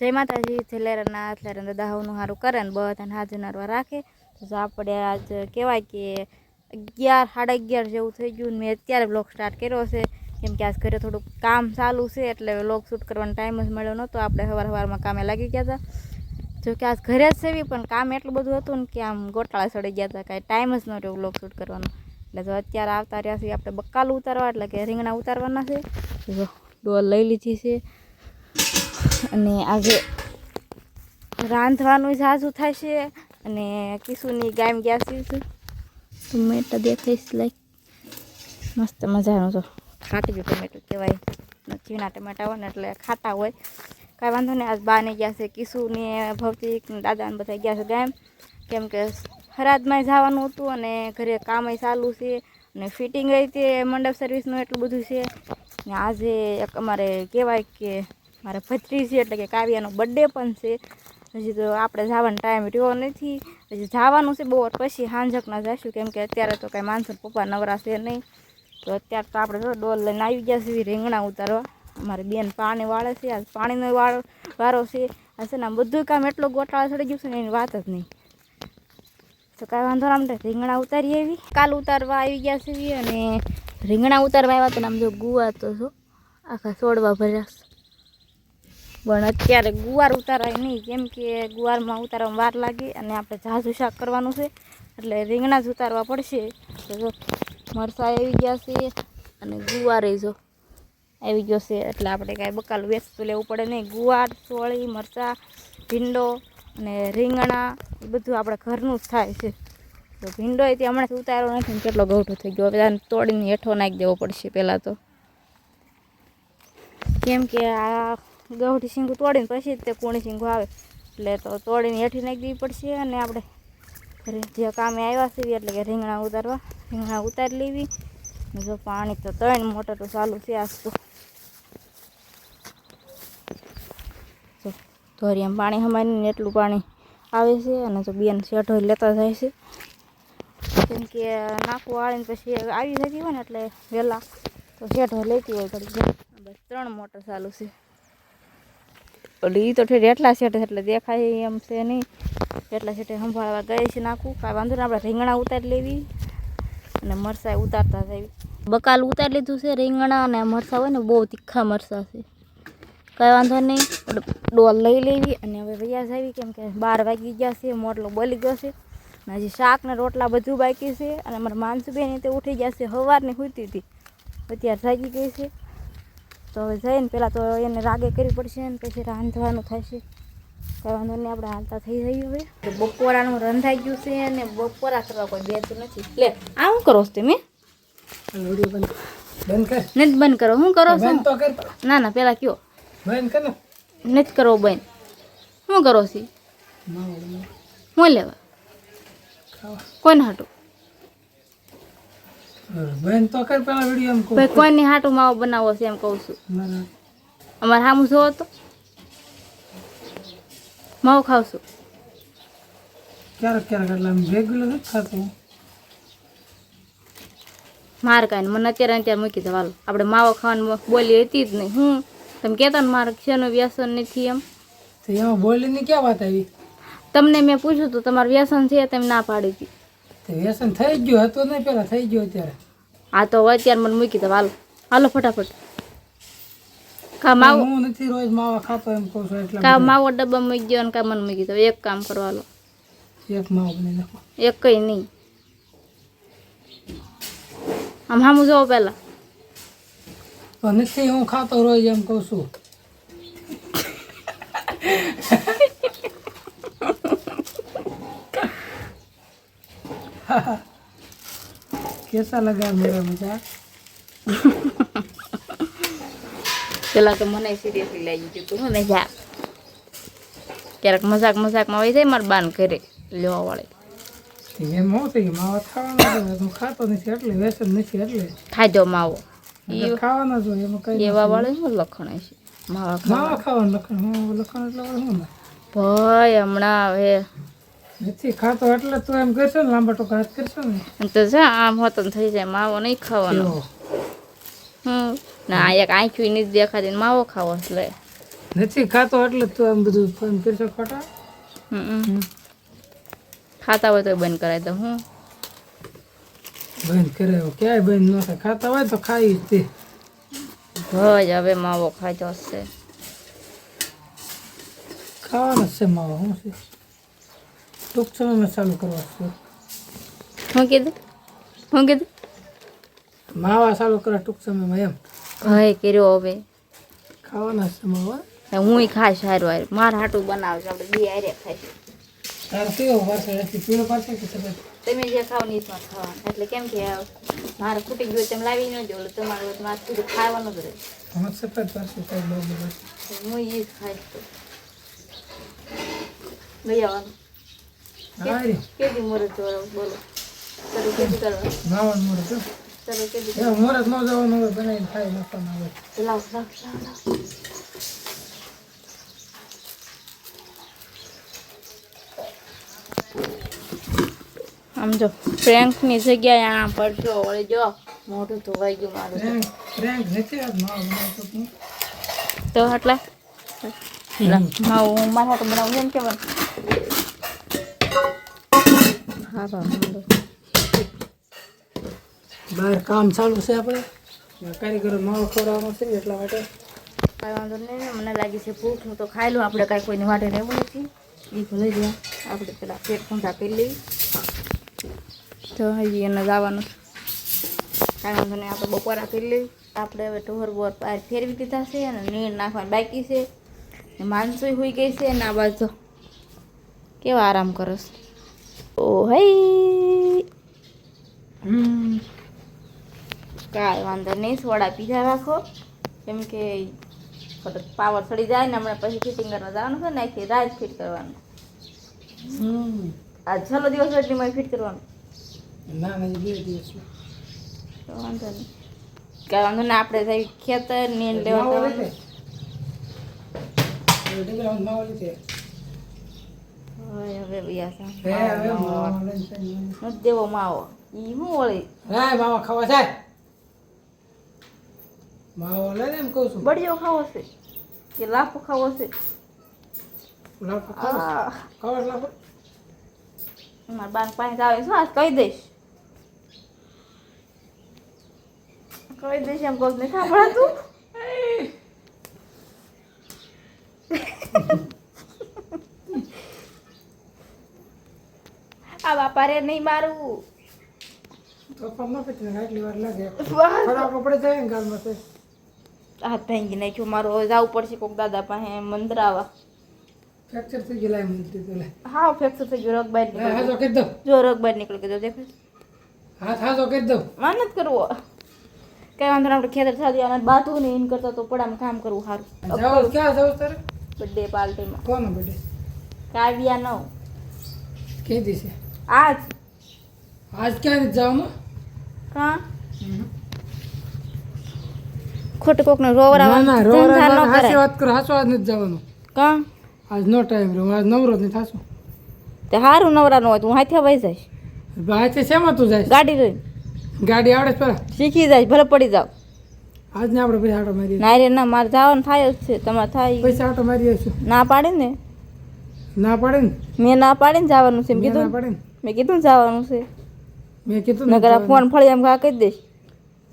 જય માતાજી થેલેરના દાદા હવનું સારું કરે ને બધાને હાજર નરવા રાખે. તો આપણે આજ કહેવાય કે 11 સાડા 11 જેવું થઈ ગયું ને મેં અત્યારે બ્લોગ સ્ટાર્ટ કર્યો છે, કેમ કે આજ ઘરે થોડુંક કામ ચાલુ છે એટલે બ્લોગ શૂટ કરવાનો ટાઈમ જ મળ્યો નહોતો. આપણે સવારમાં કામે લાગી ગયા હતા, જો કે આજ ઘરે જ સેવી પણ કામ એટલું બધું હતું ને કે આમ ગોટાળા ચડી ગયા હતા, કાંઈ ટાઈમ જ નહોતો બ્લોગ શૂટ કરવાનો. એટલે જો અત્યારે આવતા રહ્યા છીએ આપણે બકાલું ઉતારવા, એટલે કે રીંગણા ઉતારવાના છે. જો ડોલ લઈ લીધી છે અને આજે રાંધવાનું ઝાઝું થાય છે. અને કિશુની ગામ ગયા છે ટમેટા દેખાઈશ લાઈક મસ્ત મજાનું. તો ખાટી ટમેટું કહેવાય, ઝીણા ટમેટા હોય ને એટલે ખાટા હોય. કાંઈ વાંધો નહીં. આજ બાને ગયા છે કિશુને ભૌતિક દાદાને બધા ગયા છે ગામ, કેમ કે હરાદમાં જવાનું હતું અને ઘરે કામય ચાલુ છે અને ફિટિંગ રહી તે મંડપ સર્વિસનું એટલું બધું છે. ને આજે એક અમારે કહેવાય કે મારા ભત્રી છે એટલે કે કાવ્યાનો બર્થડે પણ છે. હજી તો આપણે જવાનો ટાઈમ રહ્યો નથી, હજી જવાનું છે બપોર પછી સાંજકના જઈશું, કેમ કે અત્યારે તો કાંઈ માનસર પપ્પા નવરા છે નહીં. તો અત્યારે તો આપણે જો ડોલ લઈને આવી ગયા છીએ રીંગણા ઉતારવા. અમારી બેન પાણી વાળે છે, આજ પાણીનો વારો છે. આ છે ને આમ બધું કામ એટલું ગોટાળા ચડી ગયું છે ને એની વાત જ નહીં. તો કાંઈ વાંધો ના, આપણે રીંગણા ઉતારી આવી, કાલ ઉતારવા આવી ગયા છીએ. અને રીંગણા ઉતારવા આવ્યા તો આમ જો ગુવા તો છો આખા છોડવા ભર્યા, પણ અત્યારે ગુવાર ઉતારાય નહીં, કેમ કે ગુવારમાં ઉતારવામાં વાર લાગે અને આપણે ઝાઝું શાક કરવાનું છે એટલે રીંગણા જ ઉતારવા પડશે. તો જો મરચાં આવી ગયા છે અને ગુવારે જો આવી ગયો છે, એટલે આપણે કાંઈ બકાલું વેચતું લેવું પડે નહીં. ગુવાર, ચોળી, મરચાં, ભીંડો અને રીંગણા એ બધું આપણે ઘરનું જ થાય છે. તો ભીંડો એ હમણાં ઉતાર્યો નથી ને કેટલો ગૌઠો થઈ ગયો, હવે આને તોડીને હેઠો નાખી દેવો પડશે પહેલાં તો, કેમ કે આ ગૌઠી શીંગું તોડીને પછી જ તે કૂણી શીંગું આવે, એટલે તો તોડીને હેઠી નાખી દેવી પડશે. અને આપણે જે કામે આવ્યા છીએ એટલે કે રીંગણા ઉતારવા, રીંગણા ઉતારી લેવી. જો પાણી તો 3 મોટર તો ચાલુ છે આજ તો ધોરિયામાં પાણી હમારીને એટલું પાણી આવે છે. અને જો બેન શેઠો લેતા જાય છે, કેમ કે નાખું વાળીને પછી આવી જતી હોય ને એટલે વહેલા તો શેઠો લેતી હોય ઘડી. બસ 3 મોટર ચાલુ છે, એટલે એ તો ઠેર એટલા શેઠે એટલે દેખાય એમ છે નહીં, એટલા શેઠે સંભાળવા ગઈ છે નાખું. કાંઈ વાંધો નહીં, આપણે રીંગણા ઉતારી લેવી અને મરચાં ઉતારતા જવી. બકાલ ઉતારી લીધું છે, રીંગણા અને મરચાં હોય ને બહુ તીખા મરચાં છે. કાંઈ વાંધો નહીં, ડોલ લઈ લેવી અને હવે વૈયા જાવી, કેમ કે 12 વાગી ગયા છે, મોટલો બોલી ગયો છે. અને હજી શાક ને રોટલા બધું બાકી છે. અને અમારા માનસુબેન તે ઉઠી ગયા છે, સવારની સૂતી હતી, અત્યારે જાગી ગઈ છે. તો હવે જઈને પહેલાં તો એને રાગે કરવી પડશે ને પછી રાંધવાનું થશે. કાંઈ વાંધો નહીં, આપણે હાલતા થઈ જઈએ. હવે તો બપોરાનું રંધાઈ ગયું છે અને બપોરા કરવા કોઈ બેતું નથી. લે આ શું કરો છો તમે? નથી બંધ કરો, શું કરો છો? ના ના પહેલાં કયો નથી કરો બંધ, શું કરો છો? શું લેવા કોઈને હાટું? ભાઈ કોઈની હાટું માવો બનાવો છે એમ કહું છું. અમારે સામું જોવો તો માવો ખાવશું મારે કાંઈ મને અત્યારે મૂકી દો. હાલો આપણે માવો ખાવાની બોલી હતી જ નહીં. હું તમે કહેતા ને મારે શેનું વ્યસન નથી એમ, બોલી ની ક્યાં વાત આવી? તમને મેં પૂછ્યું હતું તમારું વ્યસન છે, તમે ના પાડી હતી. વ્યસન થઈ ગયું હતું ને, પેલા થઈ ગયું અત્યારે. હા તો અત્યારે મને મૂકી દો. હાલો હાલો ફટાફટ. કા માવો હું નથી રોજ માવા ખાતો એમ કહું છું, એટલે કા માવો ડબ્બા મૂકી ગયો ને કા મને મૂકી દો. એક કામ કરો હાલો, એક માવો બની નાખો. એક કઈ નહીં, આમ સામું જોવો પહેલાં. નથી હું ખાતો રોજ એમ કહું છું. कैसा लगा मेरा मजाक? પેલા તો મને સિરિયસલી લાગી ગયું તું મજાક. ક્યારેક મજાકમાં વહી જાય મારા બાન ઘરે લેવા વાળે. એમ હું થઈ માવા ખાવાના હું ખાતો નથી એટલે વ્યસન નથી એટલે ખાજો માવો ખાવાના જો એમાં કઈ એવા વાળે શું લખણ છે માવા ખાવાનું લખણ? હું લખણ એટલે શું ભાઈ હમણાં હવે નથી ખાતો એટલે તું એમ કરશો ને, લાંબા ટોકા હાથ કરશો ને તો જા આમ હોતો થઈ જાય. માવો નહીં ખાવાનો. ના એક આંખ્યું નથી દેખાતી, માવો ખાવો એટલે નથી ખાતો એટલે તું આમ બધું ફોન કરશો ખોટા. ખાતા હોય તો બંધ કરાય તો હું બંધ કરે ક્યાંય બંધ ન થાય. ખાતા હોય તો ખાઈ જ તે. હવે માવો ખાઈ જશે. ખાવાનો જ છે માવો. શું છે ટૂંક સમયમાં ચાલુ કરવા છે. હું કીધું માવા ચાલુ કરવા ટૂંક સમયમાં એમ. ભાઈ કર્યો હવે ખાવાના છે માવા. હું ખાઈશ હારું હારું મારા હાટું બનાવજો આપણે બે હારે ખાઈશું. તારે કેવો પાર્સલ હતી? પીળો પાર્સલ કે સફેદ? તમે જે ખાવ ને એમાં ખાવાનું એટલે કેમ કે મારે ખૂટી ગયું તેમ લાવી ન દો તમારું મારે બધું ખાવાનું જ રહે. અમે સફેદ પાર્સલ કઈ બહુ હું એ જ ખાઈશ તો લઈ આવવાનું. હા રે કેદી મુહૂર્ત જોવાનું બોલો ચલો કેદી કરવા માવાનું મોરસ ચલો કેદી એ મોરસ ન જવાનું હોય બનાવીને ખાઈ નાખવાનું આવે. લાવ લાવ લાવ આમ જો ફ્રેન્કની જગ્યાએ આ પડશો વળી જો મોઢું ધોવાઈ ગયું મારું ફ્રેન્ક નથી આજ માવો બનાવતો તું. તો એટલે હું મારા હાથ બનાવું છે ને કે હા બહાર કામ ચાલુ છે આપણે. કારીગરો માવો ખવડાવવાનો છે એટલા માટે. કાંઈ વાંધો નહીં ને મને લાગી છે ભૂખ હું તો ખાઈ લઉં આપણે કાંઈ કોઈની વાટે રહેવું નથી એ ભલે ગયા આપણે પેલા પેટ ઠંડા કરી લઈએ તો હજી એને જવાનું કાંઈ વાંધો નહીં આપણે બપોરા કરી લઈએ આપણે હવે ઢોર બોર બહાર ફેરવી દીધા છે અને નીર નાખવાની બાકી છે માનસોય હોઈ ગઈ છે ને આ બાજુ કેવા આરામ કરસ ઓ હઈ કાંઈ વાંધો નહીં સોડા પીધા રાખો કેમ કે પાવર સડી જાય ને હમણાં પછી ફિટિંગ કરવા જવાનું છે ને આખી રાત ફિટ કરવાનું. આ છેલ્લો દિવસ એટલી મારે ફિટ કરવાનું. ના ના 2 દિવસ તો વાંધો નહીં કાંઈ વાંધો નહીં આપણે જઈ ખેતર નીર લેવા જવાનું. હવે નથી દેવો માવો ઈ હું વળી માવા ખાવા જાય. માવો લે એમ કહું છું. બળિયો ખાવો છે કે લાફો ખાવો છે? લાફો ખાવા ખાવા લાફો. મારા બાન પાસે આવે શું આજ કહી દઈશ એમ કહું નહીં સાંભળાતું. આ બાપા રે નહીં મારું તો પણ ન પીતી આટલી વાર લાગે. ખરાબ કપડે જાય ને ગાલમાં તો હાથ ભાંગી નાખ્યો મારો હવે જવું પડશે કોક દાદા પાસે મંદરાવા. ફ્રેક્ચર થઈ ગયું. લાઈ મૂકી તો લે. હા ફ્રેક્ચર થઈ ગયો રગ બહાર નીકળી હાજો કરી દો. જો રગ બહાર નીકળી ગયો દેખો હાથ હાજો કરી દો. મહેનત કરવો કઈ વાંધો આપણે ખેતર થાદી અને બાતું ને ઇન કરતા તો પડામાં કામ કરવું સારું. જાવ ક્યાં જાવ તારે? બર્થડે પાર્ટીમાં. કોનો બર્થડે? કાવ્યા નો કે દિવસે? આજ આજ ક્યાં નથી જવાનું? કા ખોટું કોકને રોવરાવા ના ધંધા ન હાસી કરાય. વાત કરો. હાસો આજ નથી જવાનું. કા આજ નો ટાઈમ રહ્યો. આજ નવરો જ નથી થાશું. તે હારું નવરા નો હોય તું હાથે વહી જાય હાથે શેમાં તું જાય? ગાડી લઈને ગાડી આવડે છે પેલા? શીખી જાય ભલે પડી જાવ. આજ ને આપણે પૈસા આટો મારીએ. ના રે ના મારે જવાનું થાય જ છે તમારે થાય પૈસા આટો મારી આવીશું. ના પાડે ને ના પાડે ને? મેં ના પાડે ને જવાનું છે એમ મેં ના કીધું પાડે ને? મેં કીધું જવાનું છે મેં કીધું ને નકર આ ફોન ફળી એમ ઘા કહી દઈશ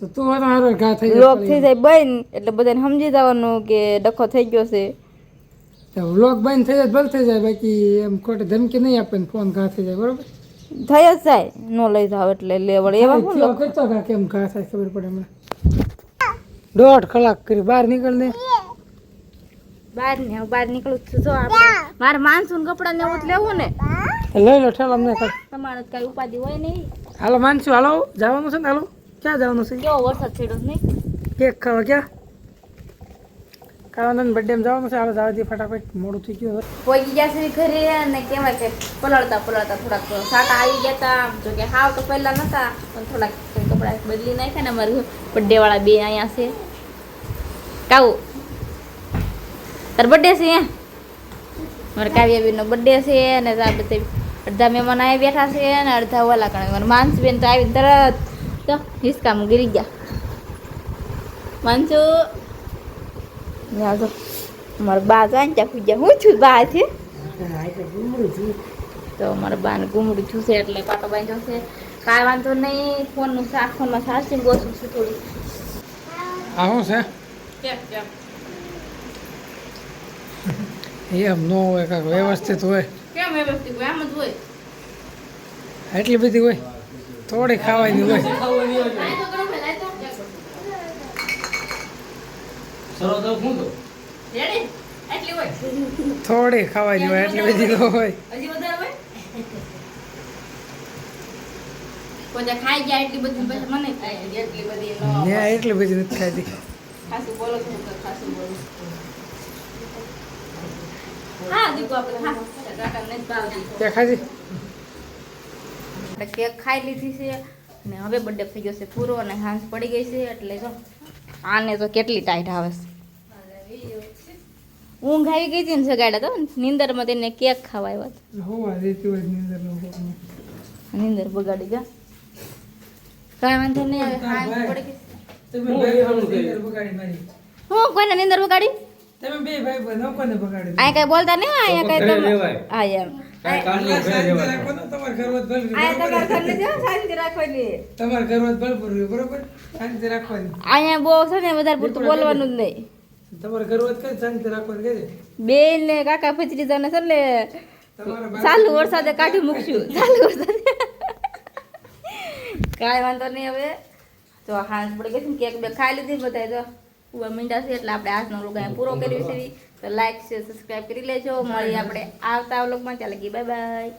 તો તું હતો હારો ઘા થઈ લોક થઈ જાય બંધ એટલે બધાને સમજી જવાનું કે ડખો થઈ ગયો છે. વ્લોગ બંધ થઈ જાય બંધ થઈ જાય. બાકી એમ ખોટી ધમકી નહીં આપે ને ફોન ઘા થઈ જાય. બરોબર થઈ જ જાય ન લઈ જાવ એટલે લે વળે એવા શું કેવો કરતો ઘા કેમ ઘા થાય ખબર પડે હમણાં. 1.5 કલાક કરી બહાર નીકળ ને. બહાર નીકળું છું જો આપણે મારે માનસૂન કપડા ને એવું જ લેવું ને લઈ લો ઠેલો અમને કર. તમારે કઈ ઉપાધિ હોય નહીં. હાલો માનશું. હાલો જવાનું છે ને? હાલો ક્યાં જવાનું છે? કેવો વરસાદ છેડો નહીં કેક ખાવા ક્યાં? કારણન બર્થડે માં જવાનું છે. હાલો જવા દે ફટાફટ. મોડું થઈ ગયું. પહોંચી ગયા છે ઘરે અને કહેવાય કે પલળતા થોડાક સાટા આવી ગયા હતા. જો કે હાવ તો પહેલા નતા પણ થોડાક કપડા બદલી નાખ્યા ને અમારું બર્થડે વાળા બે અહીંયા છે. કાવું તાર બર્થડે છે અહીંયા મારા કાવ્યાબેનનો બર્થડે છે અને આ બધા અડધા મહેમાન આવી બેઠા છે અને અડધા ઓલા કણે મારા માનસબેન તો આવી તરત તો હિસકામાં ગીરી ગયા. માનસુ આવજો મારા બા જાય ત્યાં ખુજ્યા હું છું બા છે હા એટલે ગુમડું છું તો મારા બાને ગુમડું છૂશે એટલે પાટો બાંધ્યો છે કાંઈ વાંધો નહીં ફોનનું ફોનમાં ચાર્જિંગ ઓછું છે થોડું આવું છે કેમ કેમ એમ ન હોય કાંઈક વ્યવસ્થિત હોય કેમ વ્યવસ્થિત હોય આમ જ હોય એટલી બધી હોય થોડી ખાવાની હોય લાય તો કરો લાય તો સરો તો હું તો રેડી એટલી હોય થોડી ખાવાની હોય એટલી બધી ન હોય હજી વધારે હોય કોઈ ખાઈ ગયા એટલી બધી પછી મને ખાય એટલી બધી નો ને એટલી બધી નથી ખાતી ખાસું બોલો છો તો ખાસું બોલો હા દીકો આપણે ખા કાકા ને ભાવતી ત્યાં ખાધી કેક ખાઈ લીધી છે અને હવે બર્થડે થઈ ગયો છે પૂરો અને હાંસ પડી ગઈ છે એટલે જો આને તો કેટલી ટાઈટ આવે છે ઊંઘ આવી ગઈ હતી ને સગાડ્યા તો નીંદરમાં તેને કેક ખાવા આવ્યા હોવા દેતી હોય નીંદરનો હતા નીંદર બગાડી ગયા કાંઈ વાંધો નહીં હવે હાંસ પડી ગઈ તમે બે નીંદર બગાડી મારી હું કોઈને નીંદર બગાડી તમે બે ભાઈ બનો કોને બગાડી અહીંયા કઈ બોલતા નહીં અહીંયા કઈ ઘરે તમે રહેવાય. હા એમ કાલની ઘરે રહેવાય. રાખો ને તમારે ઘરવત ભલ અહીંયા તમારે ઘરને જો શાંતિ રાખવાની તમારે ઘરવત ભલપુર રહ્યું બરોબર શાંતિ રાખવાની અહીંયા બહુ છે ને વધારે પૂરતું બોલવાનું જ નહીં તમારે ઘરવત કઈ શાંતિ રાખવાની કઈ બેન ને કાકા ફચરી જાને છે એટલે તમારા ચાલુ વરસાદે કાઢી મૂકશું ચાલુ વરસાદે કાંઈ વાંધો નહીં હવે તો હાંસ પડી ગઈ છે ને કેક બે ખાઈ લીધી બધા તો ઉવા મીંડા છે એટલે આપણે આજનો વ્લોગ અહીંયા પૂરો કર્યો છે તો લાઈક શેર સબસ્ક્રાઈબ કરી લેજો મળીએ આપણે આવતા વ્લોગમાં ચાલે ગઈ બાય બાય